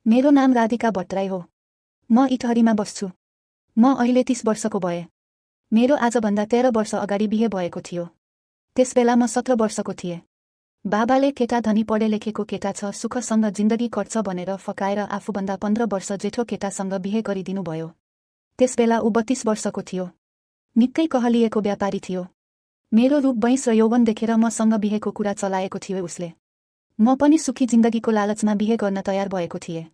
मेरो नाम राधिका भट्टराई हो। म इटहरीमा बस्छु। म अहिले 30 वर्षको भए। मेरो आजभन्दा 13 वर्ष अगाडि बिहे भएको थियो। त्यसबेला म 17 वर्षको थिएँ। बाबाले केटा धनी पढे लेखेको केटा छ, सुखसँग जिन्दगी कट्छ भनेर फकाएर आफूभन्दा 15 वर्ष जेठो केटासँग बिहे गरिदिनु भयो। त्यसबेला ऊ 32 वर्षको थियो। निकै कहलिएको व्यापारी थियो। मेरो रूप वैंश र यौवन देखेर मसँग बिहेको कुरा चलाएको थियो उसले। म पनि सुखी जिन्दगीको लालचमा बिहे गर्न तयार भएको थिएँ।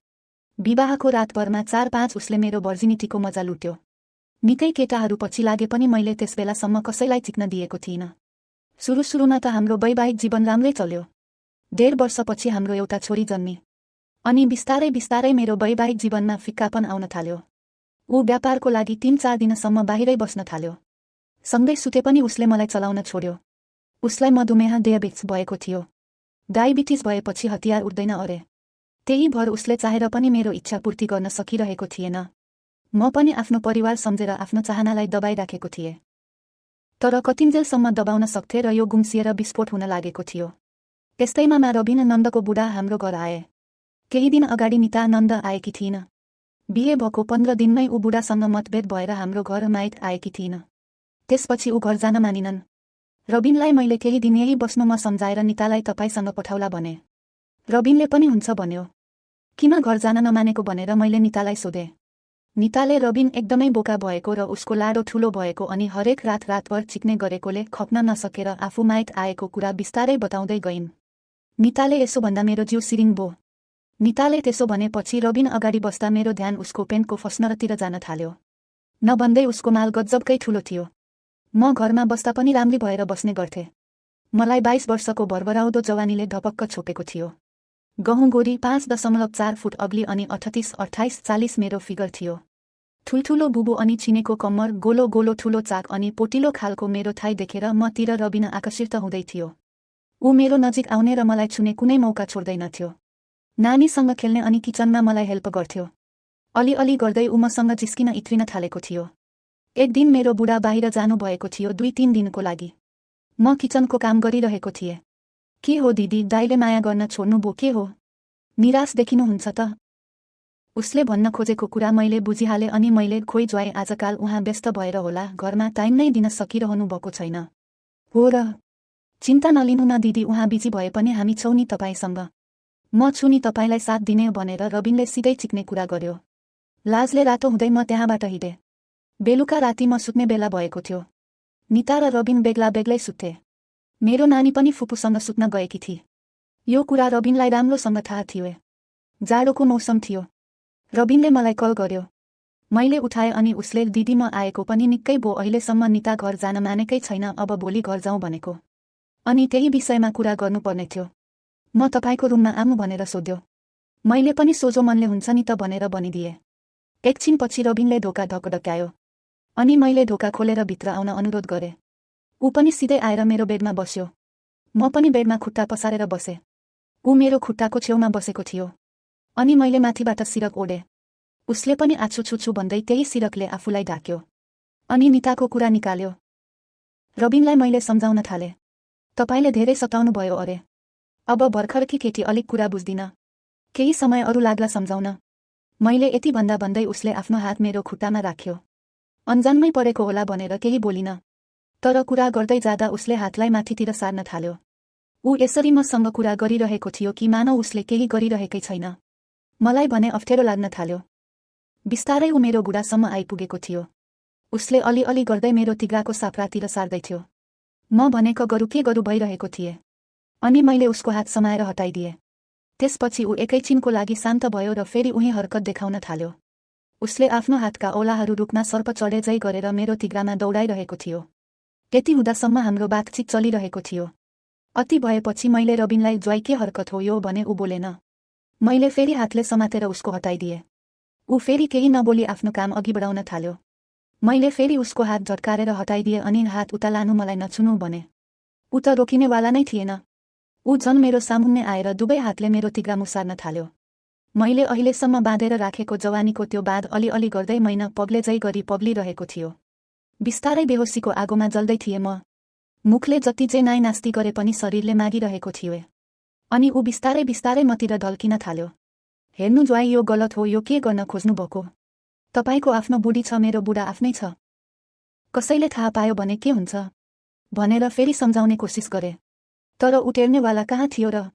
विवाहको रातभरमा 4-5 उसले मेरो भर्जिनिटीको मजा लुट्यो। निकै केटाहरू पछि लागे पनि मैले त्यसबेलासम्म कसैलाई चिक्न दिएको थिइनँ। सुरुमा त हाम्रो वैवाहिक जीवन राम्रै चल्यो। 1.5 वर्षपछि हाम्रो एउटा छोरी जन्मी। अनि बिस्तारै मेरो वैवाहिक जीवनमा फिक्कापन आउन थाल्यो। ऊ व्यापारको लागि 3-4 दिनसम्म बाहिरै बस्न थाल्यो। सँगै सुते पनि उसले मलाई चलाउन छोड्यो। उसलाई मधुमेह डायबिटिस भएको थियो। डायबिटिस भएपछि हतियार उठ्दैन अरे। त्यही भर उसले चाहेर पनि मेरो इच्छा पूर्ति गर्न सकिरहेको थिएन। म पनि आफ्नो परिवार सम्झेर आफ्नो चाहनालाई दबाइराखेको थिएँ। तर कतिन्जेलसम्म दबाउन सक्थे र यो गुम्सिएर विस्फोट हुन लागेको थियो। त्यस्तैमा रबिन नन्दको बुढा हाम्रो घर आए। केही दिन अगाडि निता नन्द आएकी थिइन्। बिहे भएको 15 दिनमै ऊ बुढासँग मतभेद भएर हाम्रो घर माइत आएकी थिइन्। त्यसपछि ऊ घर जान मानिनन्। रबिनलाई मैले केही दिन यही बस्नु म सम्झाएर नितालाई तपाईसँग पठाउला भने। रबिनले पनि हुन्छ भन्यो। किन घर जान नमानेको भनेर मैले नितालाई सोधेँ। निताले रबिन एकदमै बोका भएको र उसको लाडो ठुलो भएको अनि हरेक रातभर चिक्ने गरेकोले खप्न नसकेर आफू माइत आएको कुरा बिस्तारै बताउँदै गइन्। निताले यसो भन्दा मेरो जिउ सिरिङ भो। निताले त्यसो भनेपछि रबिन अगाडि बस्दा मेरो ध्यान उसको पेन्टको फस्नरतिर जान थाल्यो। नभन्दै उसको माल गजबकै ठुलो थियो। म घरमा बस्दा पनि राम्री भएर बस्ने गर्थेँ। मलाई 22 वर्षको भरभराउँदो जवानीले ढपक्क छोपेको थियो। गहुँ गोरी 5.4 फुट अग्ली अनि 38, 28, 40 मेरो फिगर थियो। ठुल्ठुलो बुबु अनि छिनेको कम्मर, गोलो गोलो ठुलो चाक अनि पोटिलो खालको मेरो थाई देखेर मतिर रबिन आकर्षित हुँदै थियो। ऊ मेरो नजिक आउने र मलाई छुने कुनै मौका छोड्दैनथ्यो। नानीसँग खेल्ने अनि किचनमा मलाई हेल्प गर्थ्यो। अलिअलि गर्दै ऊ मसँग जिस्किन इत्रिन थालेको थियो। एक दिन मेरो बुढा बाहिर जानुभएको थियो 2-3 दिनको लागि। म किचनको काम गरिरहेको थिएँ। के हो दिदी, दाइले माया गर्न छोड्नुभयो के हो? निराश देखिनुहुन्छ त? उसले भन्न खोजेको कुरा मैले बुझिहालेँ अनि मैले खोइ ज्वाइँ आजकाल उहाँ व्यस्त भएर होला, घरमा टाइम नै दिन सकिरहनु भएको छैन। हो र? चिन्ता नलिनु न दिदी, उहाँ बिजी भए पनि हामी छौँ नि तपाईसँग। म छु नि तपाईलाई साथ दिने भनेर रबिनले सिधै चिक्ने कुरा गर्यो। लाजले रातो हुँदै म त्यहाँबाट हिँडेँ। बेलुका राति म सुत्ने बेला भएको थियो। निता र रबिन बेग्ला बेग्लै सुत्थे। मेरो नानी पनि फुपूसँग सुत्न गएकी थिए। यो कुरा रबिनलाई राम्रोसँग थाहा थियो। जाडोको मौसम थियो। रबिनले मलाई कल गर्यो। मैले उठाएँ अनि उसले दिदी म आएको पनि निकै भो, अहिलेसम्म निता घर जान मानेकै छैन, अब भोलि घर जाउँ भनेको। अनि त्यही विषयमा कुरा गर्नुपर्ने थियो। म तपाईको रुममा आउँ भनेर सोध्यो। मैले पनि सोझो मनले हुन्छ नि त भनेर भनिदिएँ। एकछिनपछि रबिनले ढोका ढकढक्यायो। अनि मैले ढोका खोलेर भित्र आउन अनुरोध गरेँ। ऊ पनि सिधै आएर मेरो बेडमा बस्यो। म पनि बेडमा खुट्टा पसारेर बसेँ। ऊ मेरो खुट्टाको छेउमा बसेको थियो। अनि मैले माथिबाट सिरक ओढेँ। उसले पनि आछु छु भन्दै त्यही सिरकले आफूलाई ढाक्यो। अनि निताको कुरा निकाल्यो। रबिनलाई मैले सम्झाउन थालेँ। तपाईले धेरै सताउनु भयो अरे। अब भर्खरकी केटी अलिक कुरा बुझ्दिन। केही समय अरू लाग्ला सम्झाउन। मैले यति भन्दै उसले आफ्नो हात मेरो खुट्टामा राख्यो। अन्जानमै परेको होला भनेर केही बोलिन। तर कुरा गर्दै जाँदा उसले हातलाई माथितिर सार्न थाल्यो। ऊ यसरी मसँग कुरा गरिरहेको थियो कि मानौ उसले केही गरिरहेकै छैन। मलाई भने अप्ठ्यारो लाग्न थाल्यो। बिस्तारै ऊ मेरो बुढासम्म आइपुगेको थियो। उसले अलिअलि गर्दै मेरो तिघ्राको साफ्रातिर सार्दै थियो। म भनेको गरु के गरु भइरहेको थिएँ। अनि मैले उसको हात समाएर हटाइदिएँ। त्यसपछि ऊ एकैछिनको लागि शान्त भयो र फेरि उही हरकत देखाउन थाल्यो। उसले आफ्नो हातका औलाहरू रुखमा सर्प चढेझै गरेर मेरो तिघ्रामा दौडाइरहेको थियो। त्यति हुँदासम्म हाम्रो बातचित चलिरहेको थियो। अति भएपछि मैले रबिनलाई ज्वाइँ के हरकत हो यो भने ऊ बोलेन। मैले फेरि हातले समातेर उसको हटाइदिएँ। ऊ फेरि केही नबोली आफ्नो काम अघि बढाउन थाल्यो। मैले फेरि उसको हात झट्कारेर हटाइदिएँ अनि हात उता लानु, मलाई नछुनु भने। ऊ त रोकिनेवाला नै थिएन। ऊ झन् मेरो सामुन्ने आएर दुवै हातले मेरो तिघ्रा मुसार्न थाल्यो। मैले अहिलेसम्म बाँधेर राखेको जवानीको त्यो बाँध अलिअलि गर्दै मैना पग्लेझै गरी पग्लिरहेको थियो। बिस्तारै बेहोसीको आगोमा जल्दै थिएँ म। मुखले जति जे नाइ नास्ती गरे पनि शरीरले मागिरहेको थियो। अनि ऊ बिस्तारै मतिर ढल्किन थाल्यो। हेर्नु ज्वाई, यो गलत हो, यो के गर्न खोज्नु भएको? तपाईको आफ्नो बुढी छ, मेरो बुढा आफ्नै छ। कसैले थाहा पायो भने के हुन्छ भनेर फेरि सम्झाउने कोसिस गरे। तर उटेर्नेवाला कहाँ थियो र?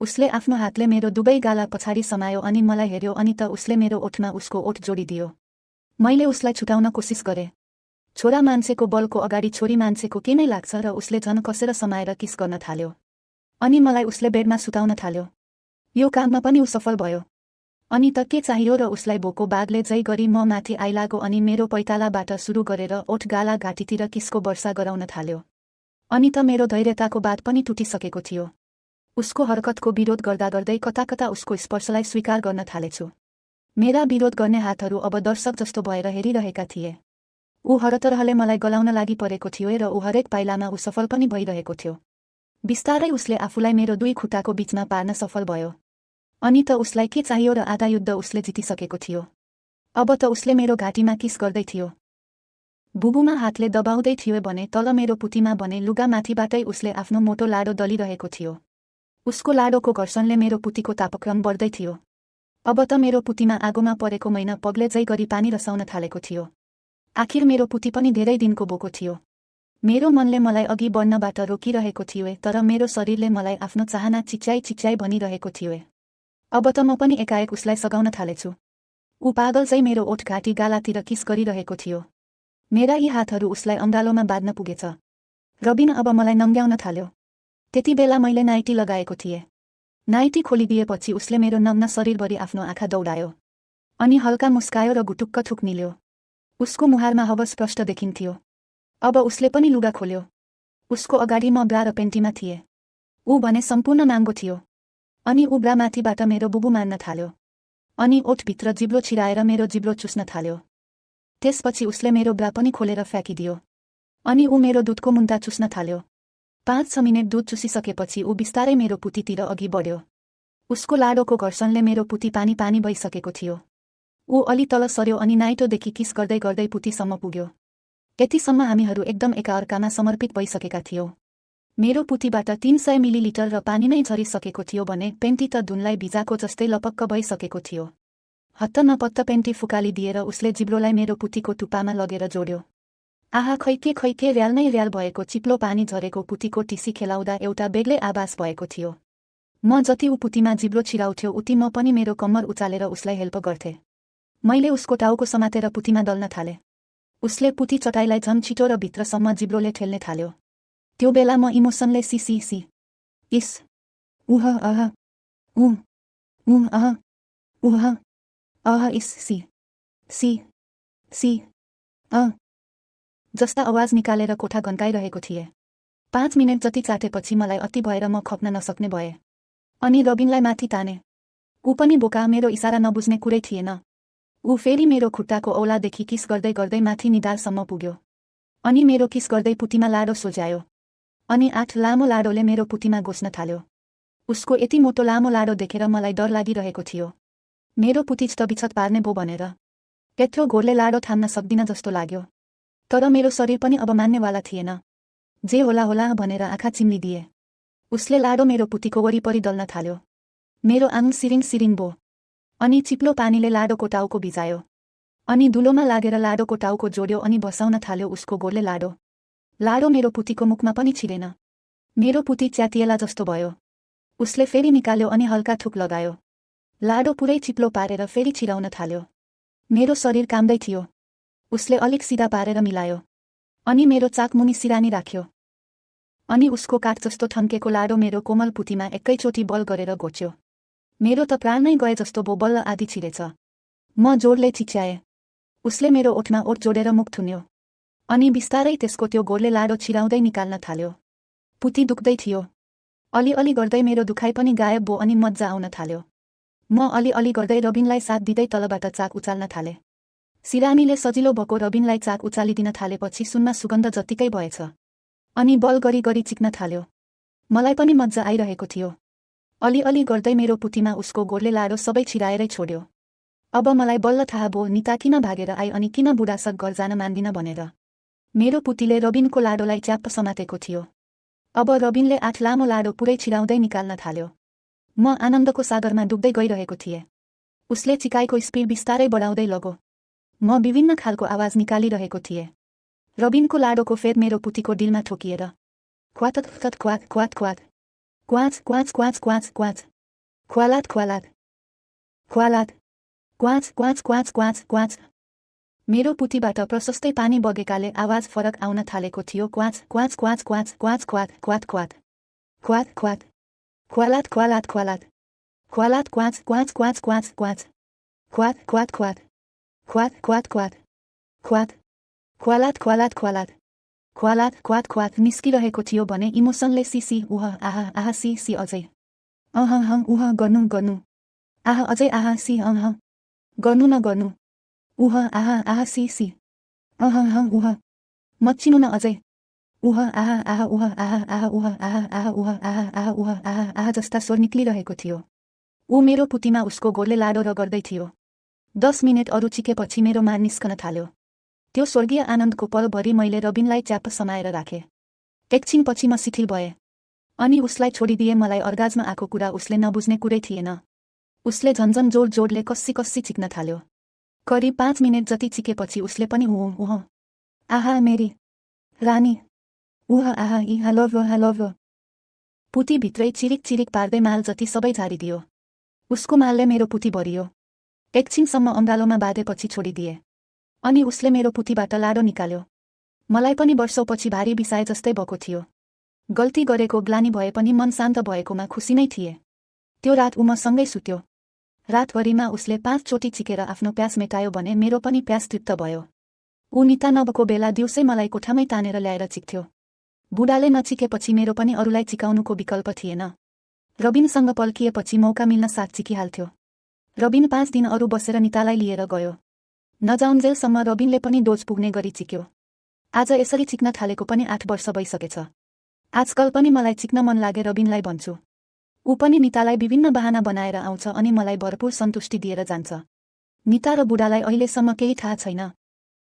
उसले आफ्नो हातले मेरो दुवै गाला पछाडि समायो अनि मलाई हेर्यो, अनि त उसले मेरो ओठमा उसको ओठ जोडिदियो। मैले उसलाई छुटाउन कोसिस गरे। छोरा मान्छेको बलको अगाडि छोरी मान्छेको के नै लाग्छ र उसले झन कसेर समाएर किस गर्न थाल्यो। अनि मलाई उसले बेडमा सुताउन थाल्यो। यो काममा पनि ऊ सफल भयो। अनि त के चाहियो र? उसलाई भोको बाघले जै गरी म माथि आइलागो अनि मेरो पैतालाबाट सुरु गरेर ओठ गाला घाँटीतिर किसको वर्षा गराउन थाल्यो। अनि त मेरो धैर्यताको बात पनि टुटिसकेको थियो। उसको हरकतको विरोध गर्दा गर्दै कता कता उसको स्पर्शलाई स्वीकार गर्न थालेछु। मेरा विरोध गर्ने हातहरू अब दर्शक जस्तो भएर हेरिरहेका थिए। ऊ हरतरहले मलाई गलाउन लागि परेको थियो र ऊ हरेक पाइलामा ऊ सफल पनि भइरहेको थियो। बिस्तारै उसले आफूलाई मेरो दुई खुट्टाको बीचमा पार्न सफल भयो। अनि त उसलाई के चाहियो र? आधा युद्ध उसले जितिसकेको थियो। अब त उसले मेरो घाँटीमा किस गर्दै थियो। बुबुमा हातले दबाउँदै थियो भने तल मेरो पुतीमा भने लुगा माथिबाटै उसले आफ्नो मोटो लाडो दलिरहेको थियो। उसको लाडोको घर्षणले मेरो पुतीको तापक्रम बढ्दै थियो। अब त मेरो पुतीमा आगोमा परेको मैना पग्लेजै गरी पानी रसाउन थालेको थियो। आखिर मेरो पुती पनि धेरै दिनको बोको थियो। मेरो मनले मलाई अघि बढ्नबाट रोकिरहेको थियो, तर मेरो शरीरले मलाई आफ्नो चाहना चिच्याई चिच्याई भनिरहेको थियो। अब त म पनि एकाएक उसलाई सघाउन थालेछु। ऊ पागल चाहिँ मेरो ओठ घाँटी गालातिर किस गरिरहेको थियो। मेरा यी हातहरू उसलाई अङ्गालोमा बाँध्न पुगेछ। रबिन अब मलाई नङ्ग्याउन थाल्यो। त्यति बेला मैले नाइटी लगाएको थिएँ। नाइटी खोलिदिएपछि उसले मेरो नग्न शरीरभरि आफ्नो आँखा दौडायो अनि हल्का मुस्कायो र गुटुक्क थुक निल्यो। उसको मुहारमा हवस स्पष्ट देखिन्थ्यो। अब उसले पनि लुगा खोल्यो। उसको अगाडि म ब्रा र पेन्टीमा थिएँ। ऊ भने सम्पूर्ण नाङ्गो थियो। अनि ऊ ब्रा माथिबाट मेरो बुबु मार्न थाल्यो। अनि ओठभित्र जिब्रो छिराएर मेरो जिब्रो चुस्न थाल्यो। त्यसपछि उसले मेरो ब्रा पनि खोलेर फ्याँकिदियो। अनि ऊ मेरो दुधको मुन्टा चुस्न थाल्यो। 5-6 मिनेट दुध चुसिसकेपछि ऊ बिस्तारै मेरो पुतीतिर अघि बढ्यो। उसको लाडोको घर्षणले मेरो पुती पानी पानी भइसकेको थियो। ऊ अलि तल सर्यो अनि नाइटोदेखि किस गर्दै गर्दै पुतीसम्म पुग्यो। यतिसम्म हामीहरू एकदम एकाअर्कामा समर्पित भइसकेका थियौँ। मेरो पुतीबाट 300 मिलिलिटर र पानी नै झरिसकेको थियो भने पेन्टी त धुनलाई भिजाको जस्तै लपक्क भइसकेको थियो। हत्त नपत्त पेन्टी फुकालिदिएर उसले जिब्रोलाई मेरो पुतीको टुप्पामा लगेर जोड्यो। आहा, खै के र्याल नै र्याल भएको चिप्लो पानी झरेको पुतीको टिसी खेलाउँदा एउटा बेग्लै आवाज भएको थियो। म जति ऊ पुतीमा जिब्रो छिराउँथ्यो उति म पनि मेरो कम्मर उचालेर उसलाई हेल्प गर्थेँ। मैले उसको टाउको समातेर पुतीमा दल्न थालेँ। उसले पुती चटाइलाई झन् छिटो र भित्रसम्म जिब्रोले ठेल्ने थाल्यो। त्यो बेला म इमोसनले सी इस उह अह अह उह अह इस सी जस्ता आवाज निकालेर कोठा घन्काइरहेको थिएँ। 5 मिनेट जति चाटेपछि मलाई अति भएर म खप्न नसक्ने भएँ। अनि रबिनलाई माथि ताने। ऊ पनि बोका, मेरो इसारा नबुझ्ने कुरै थिएन। ऊ फेरि मेरो खुट्टाको औलादेखि किस गर्दै गर्दै माथि निधारसम्म पुग्यो। अनि मेरो किस गर्दै पुतीमा लाडो सोझ्यायो। अनि 8 लामो लाडोले मेरो पुतीमा गोस्न थाल्यो। उसको यति मोटो लामो लाडो देखेर मलाई डर लागिरहेको थियो। मेरो पुती चटबिचट पार्ने भो भनेर। त्यत्रो घोरले लाडो थाम्न सक्दिन जस्तो लाग्यो। तर मेरो शरीर पनि अब मान्नेवाला थिएन। जे होला भनेर आँखा चिम्लिदिए। उसले लाडो मेरो पुतीको वरिपरि दल्न थाल्यो। मेरो आङ सिरिङ भो। अनि चिप्लो पानीले लाडोको टाउको भिजायो। अनि दुलोमा लागेर लाडोको टाउको जोड्यो अनि बसाउन थाल्यो उसको गोरले लाडो। लाडो मेरो पुतीको मुखमा पनि छिरेन। मेरो पुती च्यातिएला जस्तो भयो। उसले फेरि निकाल्यो अनि हल्का थुक लगायो। लाडो पुरै चिप्लो पारेर फेरि छिराउन थाल्यो। मेरो शरीर काम्दै थियो। उसले अलिक सिधा पारेर मिलायो। अनि मेरो चाक मुनि सिरानी राख्यो। अनि उसको काठ जस्तो ठन्केको लाडो मेरो कोमल पुतीमा एकैचोटि बल गरेर घोच्यो। मेरो त प्राण नै गए जस्तो भो, बल्ल आधी छिरेछ। म जोडले चिच्याएँ। उसले मेरो ओठमा ओठ जोडेर मुख थुन्यो। अनि बिस्तारै त्यसको त्यो गोरले लाडो छिराउँदै निकाल्न थाल्यो। पुती दुख्दै थियो। अलि गर्दै मेरो दुखाइ पनि गायब भो अनि मज्जा आउन थाल्यो। म अलि गर्दै रबिनलाई साथ दिँदै तलबाट चाक उचाल्न थालेँ। सिरानीले सजिलो भएको रबिनलाई चाक उचालिदिन थालेपछि सुनमा सुगन्ध जत्तिकै भएछ। अनि बल गरी चिक्न थाल्यो। मलाई पनि मज्जा आइरहेको थियो। अलि गर्दै मेरो पुतीमा उसको गोरले लाडो सबै छिराएरै छोड्यो। अब मलाई बल्ल थाहा भयो निता किन भागेर आई अनि किन बुढासक घर जान मान्दिन भनेर। मेरो पुतीले रबिनको लाडोलाई च्याप्प समातेको थियो। अब रबिनले 8 लामो लाडो पुरै छिराउँदै निकाल्न थाल्यो। म आनन्दको सागरमा डुब्दै गइरहेको थिएँ। उसले चिकाइको स्पिड बिस्तारै बढाउँदै लग्यो। म विभिन्न खालको आवाज निकालिरहेको थिएँ। रबिनको लाडोको फेद मेरो पुतीको दिलमा ठोकिएर क्वात क्वात क्वात क्वात क्वात क्वाच क्वाच क्वाच क्वाच क्वाच ख्वालात ख्वालात ख्वालात क्वाच क्वाच क्वाच क्वाच क्वाच। मेरो पुतीबाट प्रशस्तै पानी बगेकाले आवाज फरक आउन थालेको थियो। क्वाच क्वाच क्वाच क्वाच क्वाच क्वात क्वात क्वात ख्वात ख्वात ख्वालात ख्वालात ख्वालात ख्वालात क्वाच क्वाच क्वाच क्वाच क्वाच ख्वात ख्वात ख्वात ख्वात ख्वात ख्वात ख्वात ख्वालात ख्वालात ख्वालात ख्वालात ख्वात ख्वात निस्किरहेको थियो भने इमोसनले सिसी उह आहा आहा सी सी अझै उह गर्नु गर्नु आहा अझै आहा सी गर्नु न गर्नु उह आहा आहा सी सी उह मच्चिनु न अझै उह आहा आहा उह आहा आहा उह आहा आहा उह आहा आहा उह आहा आहा जस्ता स्वर निक्लिरहेको थियो। ऊ मेरो पुतीमा उसको गोडले लाडो रगर्दै थियो। 10 मिनेट अरू चिकेपछि मेरो मान निस्कन थाल्यो। त्यो स्वर्गीय आनन्दको पलभरि मैले रबिनलाई च्याप्प समाएर राखेँ। एकछिनपछि म शिथिल भएँ अनि उसलाई छोडिदिए। मलाई अर्गाजमा आएको कुरा उसले नबुझ्ने कुरै थिएन। उसले झन्झन जोड जोडले कस्सी कस्सी चिक्न थाल्यो। करिब 5 मिनेट जति चिकेपछि उसले पनि उह आहा मेरी रानी उह आहा इ आई लभ यु पुती भित्रै चिरिक चिरिक पार्दै माल जति सबै झारिदियो। उसको मालले मेरो पुती भरियो। एकछिनसम्म अँगालोमा बाँधेपछि छोडिदिए अनि उसले मेरो पुतीबाट लाडो निकाल्यो। मलाई पनि वर्षौपछि भारी बिसाए जस्तै भएको थियो। गल्ती गरेको ग्लानी भए पनि मन शान्त भएकोमा खुसी नै थिए। त्यो रात ऊ मसँगै सुत्यो। रातभरिमा उसले 5 चोटि चिकेर आफ्नो प्यास मेटायो भने मेरो पनि प्यास तृप्त भयो। ऊ निता नभएको बेला दिउँसै मलाई कोठामै तानेर ल्याएर चिक्थ्यो। बुढाले नचिकेपछि मेरो पनि अरूलाई चिकाउनुको विकल्प थिएन। रबिनसँग पल्किएपछि मौका मिल्न साथ चिकिहाल्थ्यो। रबिन 5 दिन अरू बसेर नितालाई लिएर गयो। नजाउन्जेलसम्म रबिनले पनि डोज पुग्ने गरी चिक्यो। आज यसरी चिक्न थालेको पनि 8 वर्ष भइसकेछ। आजकल पनि मलाई चिक्न मन लागे रबिनलाई भन्छु। ऊ पनि नितालाई विभिन्न बहाना बनाएर आउँछ अनि मलाई भरपूर सन्तुष्टि दिएर जान्छ। निता र बुढालाई अहिलेसम्म केही थाहा छैन।